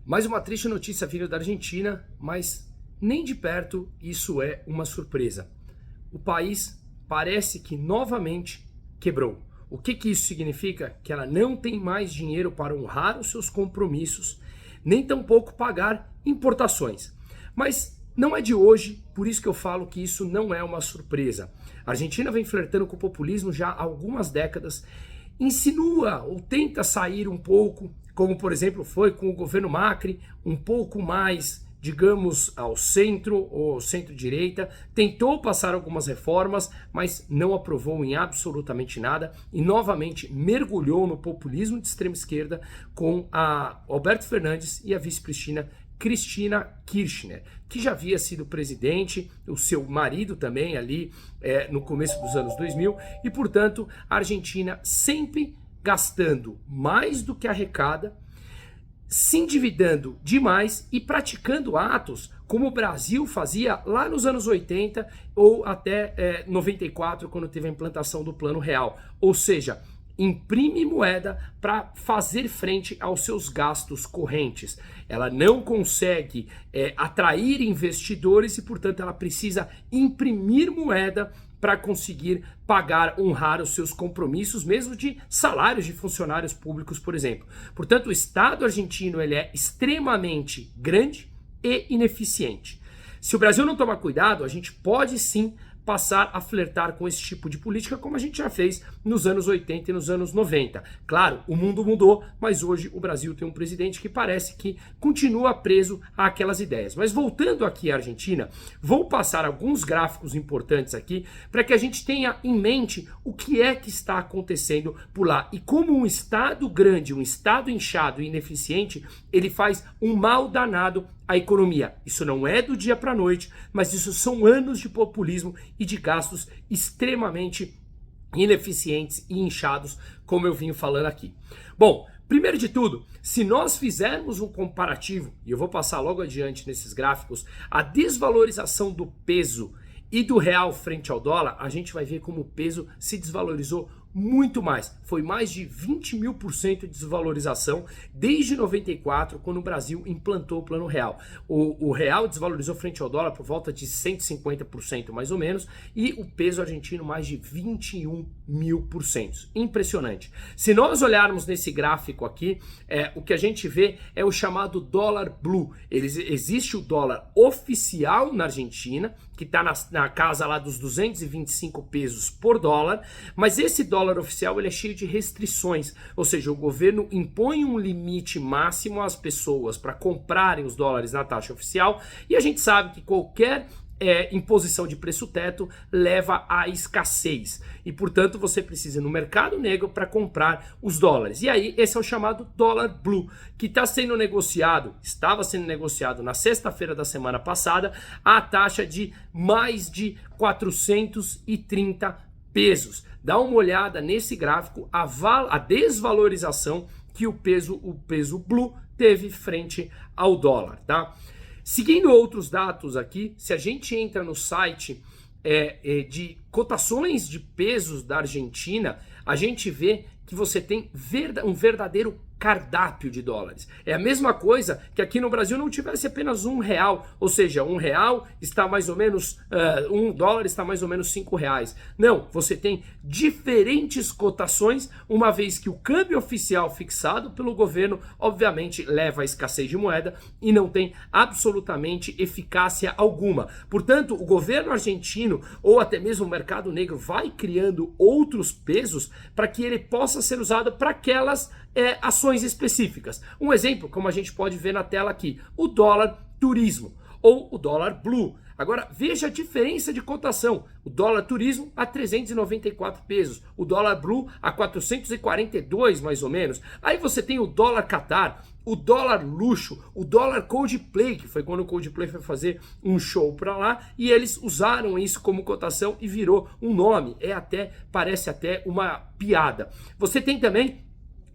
Mais uma triste notícia vindo da Argentina, mas nem de perto isso é uma surpresa. O país parece que novamente quebrou. O que isso significa? Que ela não tem mais dinheiro para honrar os seus compromissos, nem tampouco pagar importações. Mas não é de hoje, por isso que eu falo que isso não é uma surpresa. A Argentina vem flertando com o populismo já há algumas décadas, insinua ou tenta sair um pouco, como por exemplo foi com o governo Macri, um pouco mais, digamos, ao centro ou centro-direita, tentou passar algumas reformas, mas não aprovou em absolutamente nada e novamente mergulhou no populismo de extrema esquerda com a Alberto Fernandes e a vice-presidenta Cristina Kirchner, que já havia sido presidente, o seu marido também ali no começo dos anos 2000, e portanto a Argentina sempre gastando mais do que arrecada, se endividando demais e praticando atos como o Brasil fazia lá nos anos 80 ou até 94, quando teve a implantação do Plano Real, ou seja, imprime moeda para fazer frente aos seus gastos correntes. Ela não consegue atrair investidores e, portanto, ela precisa imprimir moeda para conseguir pagar, honrar os seus compromissos, mesmo de salários de funcionários públicos, por exemplo. Portanto, o Estado argentino ele é extremamente grande e ineficiente. Se o Brasil não tomar cuidado, a gente pode sim passar a flertar com esse tipo de política, como a gente já fez nos anos 80 e nos anos 90. Claro, o mundo mudou, mas hoje o Brasil tem um presidente que parece que continua preso àquelas ideias. Mas voltando aqui à Argentina, vou passar alguns gráficos importantes aqui para que a gente tenha em mente o que é que está acontecendo por lá e como um Estado grande, um Estado inchado e ineficiente, ele faz um mal danado à economia. Isso não é do dia para a noite, mas isso são anos de populismo e de gastos extremamente ineficientes e inchados, como eu vim falando aqui. Bom, primeiro de tudo, se nós fizermos um comparativo, e eu vou passar logo adiante nesses gráficos, a desvalorização do peso e do real frente ao dólar, a gente vai ver como o peso se desvalorizou muito mais. Foi mais de 20.000% de desvalorização desde 94, quando o Brasil implantou o Plano Real. O real desvalorizou frente ao dólar por volta de 150% mais ou menos, e o peso argentino mais de 21.000%. Impressionante. Se nós olharmos nesse gráfico aqui, o que a gente vê é o chamado dólar blue. Existe o dólar oficial na Argentina, que está na casa lá dos 225 pesos por dólar, mas esse dólar oficial ele é cheio de restrições, ou seja, o governo impõe um limite máximo às pessoas para comprarem os dólares na taxa oficial, e a gente sabe que qualquer imposição de preço teto leva à escassez e, portanto, você precisa ir no mercado negro para comprar os dólares. E aí, esse é o chamado dólar blue, que estava sendo negociado na sexta-feira da semana passada a taxa de mais de 430 pesos. Dá uma olhada nesse gráfico, a desvalorização que o peso blue teve frente ao dólar, tá? Seguindo outros dados aqui, se a gente entra no site de cotações de pesos da Argentina, a gente vê que você tem um verdadeiro cardápio de dólares. É a mesma coisa que aqui no Brasil não tivesse apenas R$1, ou seja, R$1 está mais ou menos, $1 está mais ou menos R$5. Não, você tem diferentes cotações, uma vez que o câmbio oficial fixado pelo governo, obviamente, leva à escassez de moeda e não tem absolutamente eficácia alguma. Portanto, o governo argentino, ou até mesmo o mercado negro, vai criando outros pesos para que ele possa ser usado para aquelas ações específicas. Um exemplo, como a gente pode ver na tela aqui, o dólar turismo ou o dólar blue. Agora, veja a diferença de cotação. O dólar turismo a 394 pesos, o dólar blue a 442 mais ou menos. Aí você tem o dólar Qatar, o dólar luxo, o dólar Coldplay, que foi quando o Coldplay foi fazer um show para lá, e eles usaram isso como cotação e virou um nome. Parece até uma piada. Você tem também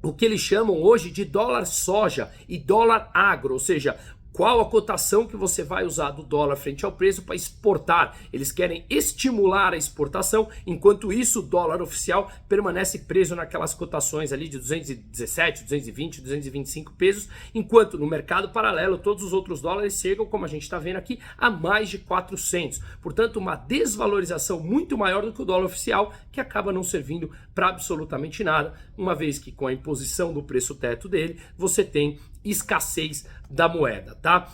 o que eles chamam hoje de dólar soja e dólar agro, ou seja, qual a cotação que você vai usar do dólar frente ao preço para exportar. Eles querem estimular a exportação, enquanto isso o dólar oficial permanece preso naquelas cotações ali de 217, 220, 225 pesos, enquanto no mercado paralelo todos os outros dólares chegam, como a gente está vendo aqui, a mais de 400. Portanto, uma desvalorização muito maior do que o dólar oficial, que acaba não servindo para absolutamente nada, uma vez que com a imposição do preço teto dele, você tem escassez da moeda, tá?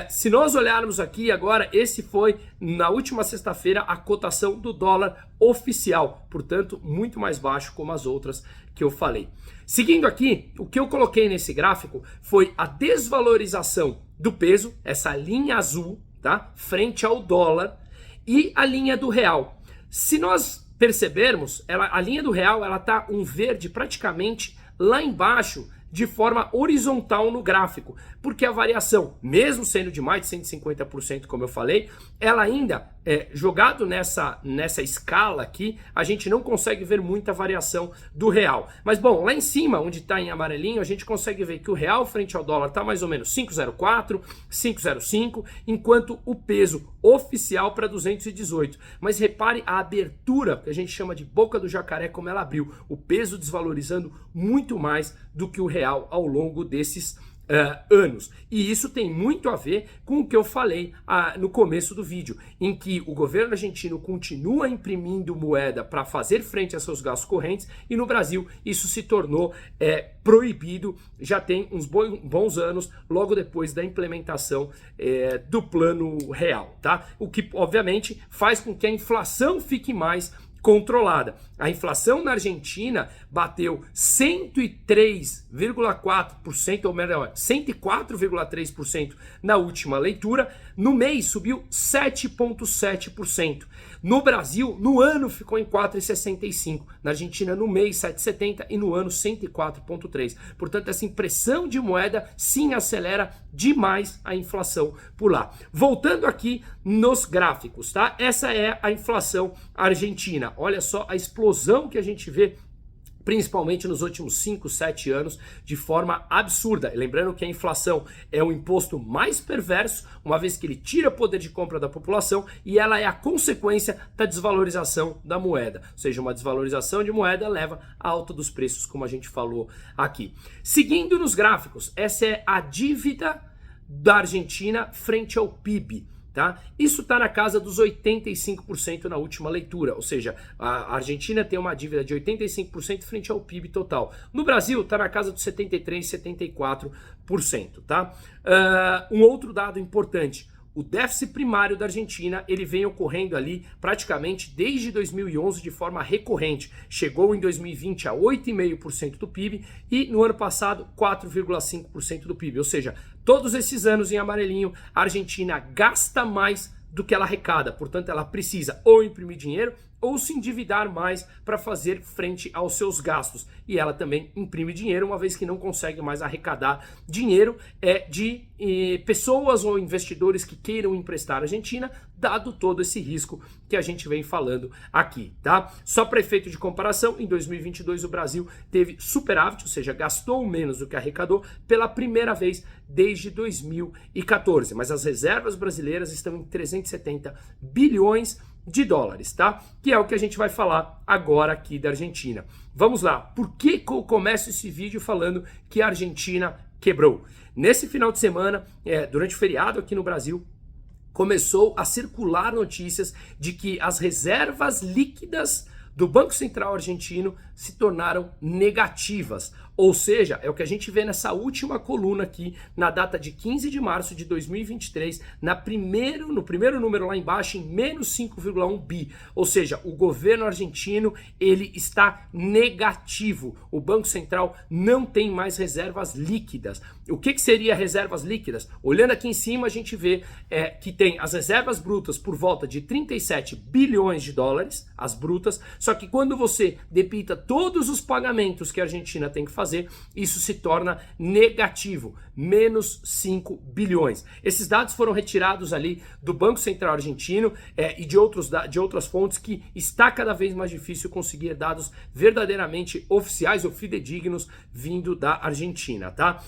Se nós olharmos aqui agora, esse foi na última sexta-feira a cotação do dólar oficial, portanto muito mais baixo como as outras que eu falei. Seguindo aqui, o que eu coloquei nesse gráfico foi a desvalorização do peso, essa linha azul, tá? Frente ao dólar, e a linha do real. Se nós percebermos, a linha do real ela tá um verde praticamente lá embaixo, de forma horizontal no gráfico, porque a variação, mesmo sendo de mais de 150%, como eu falei, ela ainda, jogado nessa escala aqui, a gente não consegue ver muita variação do real. Mas bom, lá em cima, onde está em amarelinho, a gente consegue ver que o real frente ao dólar está mais ou menos 5,04, 5,05, enquanto o peso oficial para 218. Mas repare a abertura, que a gente chama de boca do jacaré, como ela abriu, o peso desvalorizando muito mais do que o real ao longo desses anos. E isso tem muito a ver com o que eu falei no começo do vídeo, em que o governo argentino continua imprimindo moeda para fazer frente a seus gastos correntes, e no Brasil isso se tornou proibido já tem uns bons anos, logo depois da implementação do plano real, tá? O que obviamente faz com que a inflação fique mais controlada. A inflação na Argentina bateu 103,4%, ou melhor, 104,3% na última leitura. No mês subiu 7,7%. No Brasil, no ano ficou em 4,65%. Na Argentina, no mês, 7,70% e no ano 104,3%. Portanto, essa impressão de moeda sim acelera demais a inflação por lá. Voltando aqui nos gráficos, tá? Essa é a inflação argentina. Olha só a explosão que a gente vê, principalmente nos últimos 5, 7 anos, de forma absurda. Lembrando que a inflação é o imposto mais perverso, uma vez que ele tira poder de compra da população e ela é a consequência da desvalorização da moeda. Ou seja, uma desvalorização de moeda leva à alta dos preços, como a gente falou aqui. Seguindo nos gráficos, essa é a dívida da Argentina frente ao PIB. Tá? Isso está na casa dos 85% na última leitura, ou seja, a Argentina tem uma dívida de 85% frente ao PIB total. No Brasil está na casa dos 73%, 74%. Tá? Um outro dado importante, o déficit primário da Argentina, ele vem ocorrendo ali praticamente desde 2011 de forma recorrente. Chegou em 2020 a 8,5% do PIB e no ano passado 4,5% do PIB. Ou seja, todos esses anos em amarelinho, a Argentina gasta mais do que ela arrecada. Portanto, ela precisa ou imprimir dinheiro ou se endividar mais para fazer frente aos seus gastos. E ela também imprime dinheiro, uma vez que não consegue mais arrecadar dinheiro de pessoas ou investidores que queiram emprestar à Argentina, dado todo esse risco que a gente vem falando aqui, tá? Só para efeito de comparação, em 2022 o Brasil teve superávit, ou seja, gastou menos do que arrecadou pela primeira vez desde 2014. Mas as reservas brasileiras estão em 370 bilhões de dólares, tá? Que é o que a gente vai falar agora aqui da Argentina. Vamos lá, por que eu começo esse vídeo falando que a Argentina quebrou? Nesse final de semana, durante o feriado aqui no Brasil, começou a circular notícias de que as reservas líquidas do Banco Central argentino se tornaram negativas. Ou seja, é o que a gente vê nessa última coluna aqui, na data de 15 de março de 2023, no primeiro número lá embaixo, em menos 5,1 bi. Ou seja, o governo argentino, ele está negativo. O Banco Central não tem mais reservas líquidas. O que seria reservas líquidas? Olhando aqui em cima, a gente vê que tem as reservas brutas por volta de 37 bilhões de dólares, as brutas, só que quando você debita todos os pagamentos que a Argentina tem que fazer, fazer, isso se torna negativo, menos 5 bilhões. Esses dados foram retirados ali do Banco Central Argentino e de outras fontes que está cada vez mais difícil conseguir dados verdadeiramente oficiais ou fidedignos vindo da Argentina, tá?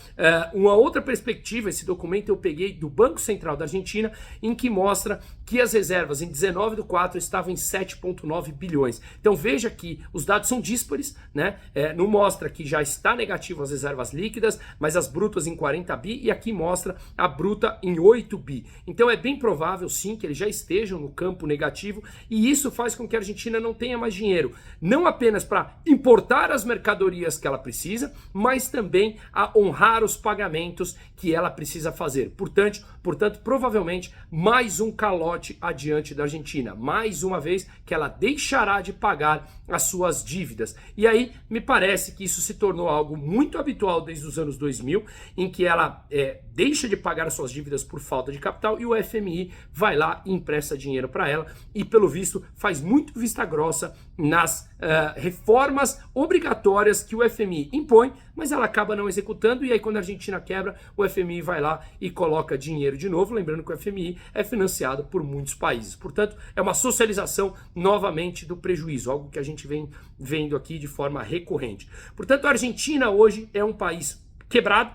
Uma outra perspectiva, esse documento eu peguei do Banco Central da Argentina, em que mostra que as reservas em 19/4 estavam em 7,9 bilhões. Então veja que os dados são díspares, né? Não mostra que já está negativo as reservas líquidas, mas as brutas em 40 bi e aqui mostra a bruta em 8 bi. Então é bem provável sim que eles já estejam no campo negativo e isso faz com que a Argentina não tenha mais dinheiro, não apenas para importar as mercadorias que ela precisa, mas também a honrar os pagamentos que ela precisa fazer. Portanto, provavelmente mais um calote adiante da Argentina, mais uma vez que ela deixará de pagar as suas dívidas. E aí me parece que isso se tornou algo muito habitual desde os anos 2000, em que ela deixa de pagar as suas dívidas por falta de capital e o FMI vai lá e empresta dinheiro para ela e, pelo visto, faz muito vista grossa nas reformas obrigatórias que o FMI impõe, mas ela acaba não executando e aí quando a Argentina quebra, o FMI vai lá e coloca dinheiro de novo, lembrando que o FMI é financiado por muitos países. Portanto, é uma socialização novamente do prejuízo, algo que a gente vem vendo aqui de forma recorrente. Portanto, a Argentina hoje é um país quebrado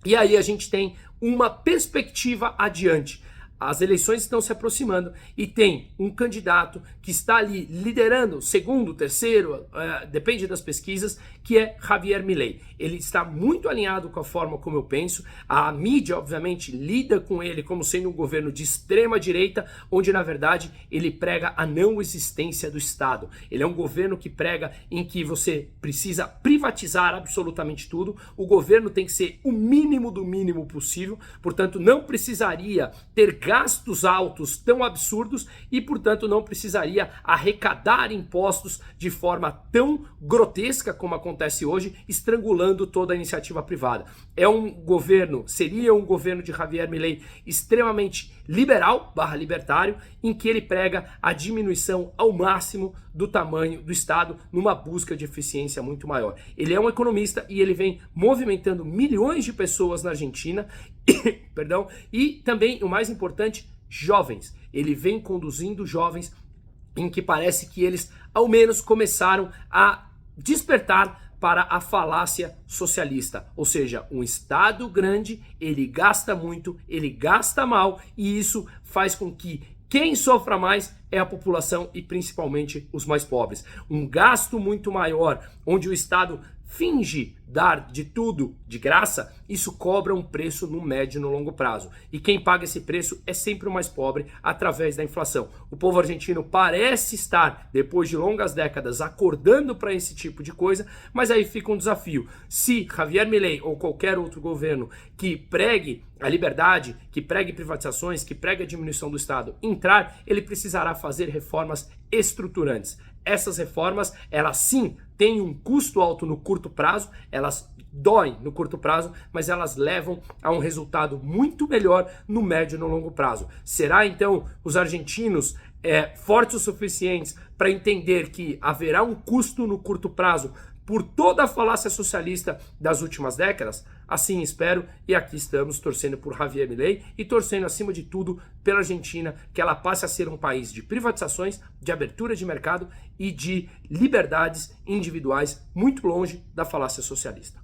e aí a gente tem uma perspectiva adiante. As eleições estão se aproximando e tem um candidato que está ali liderando, segundo, terceiro, depende das pesquisas, que é Javier Milei. Ele está muito alinhado com a forma como eu penso. A mídia, obviamente, lida com ele como sendo um governo de extrema direita, onde, na verdade, ele prega a não existência do Estado. Ele é um governo que prega em que você precisa privatizar absolutamente tudo. O governo tem que ser o mínimo do mínimo possível, portanto, não precisaria ter gastos altos tão absurdos e, portanto, não precisaria arrecadar impostos de forma tão grotesca como acontece hoje, estrangulando toda a iniciativa privada. Seria um governo de Javier Milei extremamente liberal / libertário, em que ele prega a diminuição ao máximo do tamanho do Estado numa busca de eficiência muito maior. Ele é um economista e ele vem movimentando milhões de pessoas na Argentina, perdão, e também, o mais importante, jovens. Ele vem conduzindo jovens em que parece que eles, ao menos, começaram a despertar para a falácia socialista, ou seja, um Estado grande, ele gasta muito, ele gasta mal e isso faz com que quem sofra mais é a população e principalmente os mais pobres. Um gasto muito maior, onde o Estado finge dar de tudo de graça, isso cobra um preço no médio e no longo prazo. E quem paga esse preço é sempre o mais pobre através da inflação. O povo argentino parece estar, depois de longas décadas, acordando para esse tipo de coisa, mas aí fica um desafio. Se Javier Milei ou qualquer outro governo que pregue a liberdade, que pregue privatizações, que pregue a diminuição do Estado entrar, ele precisará fazer reformas estruturantes. Essas reformas, elas sim têm um custo alto no curto prazo, elas doem no curto prazo, mas elas levam a um resultado muito melhor no médio e no longo prazo. Será então os argentinos fortes o suficientes para entender que haverá um custo no curto prazo por toda a falácia socialista das últimas décadas? Assim espero, e aqui estamos torcendo por Javier Milei e torcendo acima de tudo pela Argentina, que ela passe a ser um país de privatizações, de abertura de mercado e de liberdades individuais muito longe da falácia socialista.